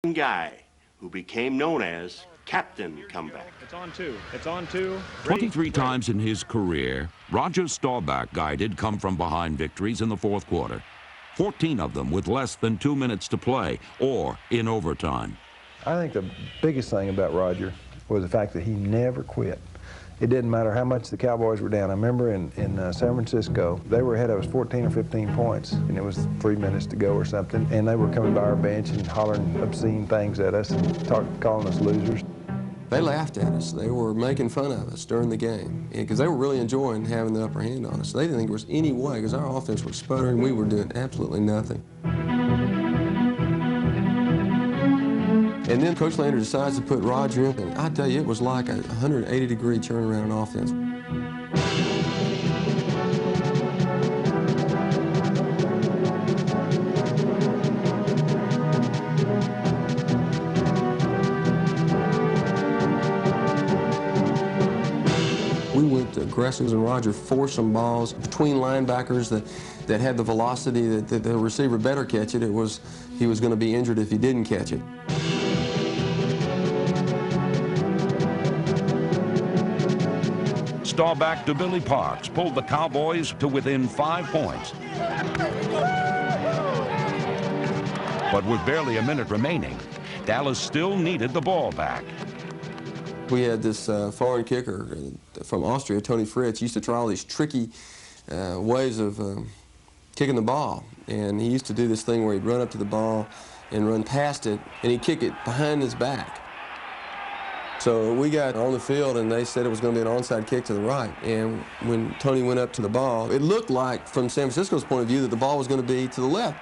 guy who became known as Captain Comeback. It's on two. It's on two. 23 times in his career, Roger Staubach guided come-from-behind victories in the fourth quarter. 14 of them with less than 2 minutes to play or in overtime. I think the biggest thing about Roger was the fact that he never quit. It didn't matter how much the Cowboys were down. I remember in San Francisco, they were ahead of us 14 or 15 points, and it was 3 minutes to go or something, and they were coming by our bench and hollering obscene things at us and calling us losers. They laughed at us. They were making fun of us during the game because they were really enjoying having the upper hand on us. They didn't think there was any way because our offense was sputtering. We were doing absolutely nothing. And then Coach Lander decides to put Roger in, and I tell you, it was like a 180-degree turnaround in offense. We went aggressive, and Roger forced some balls between linebackers that had the velocity that the receiver better catch it. He was going to be injured if he didn't catch it. Staubach to Billy Parks pulled the Cowboys to within 5 points. But with barely a minute remaining, Dallas still needed the ball back. We had this foreign kicker from Austria, Tony Fritz, used to try all these tricky ways of kicking the ball. And he used to do this thing where he'd run up to the ball and run past it, and he'd kick it behind his back. So we got on the field, and they said it was going to be an onside kick to the right. And when Tony went up to the ball, it looked like, from San Francisco's point of view, that the ball was going to be to the left.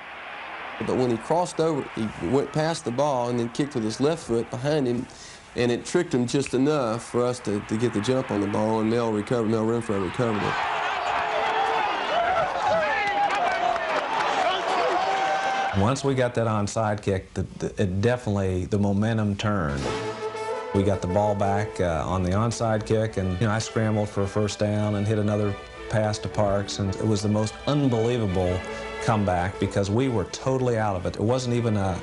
But when he crossed over, he went past the ball and then kicked with his left foot behind him, and it tricked him just enough for us to get the jump on the ball, and Mel Renfro recovered it. Once we got that onside kick, it definitely, the momentum turned. We got the ball back on the onside kick, and I scrambled for a first down and hit another pass to Parks, and it was the most unbelievable comeback because we were totally out of it. There wasn't even a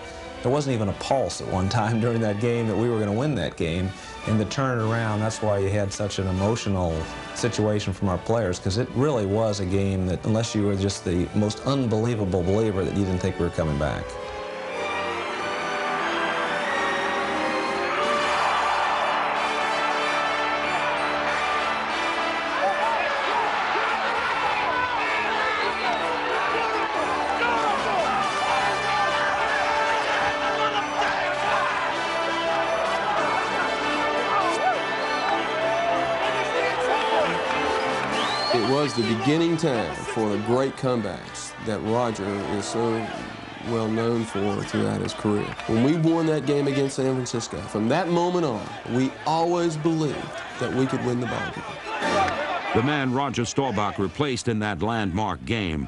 pulse at one time during that game that we were going to win that game. And to turn it around, that's why you had such an emotional situation from our players, because it really was a game that, unless you were just the most unbelievable believer, that you didn't think we were coming back. It was the beginning time for the great comebacks that Roger is so well known for throughout his career. When we won that game against San Francisco, from that moment on, we always believed that we could win the ball game. The man Roger Staubach replaced in that landmark game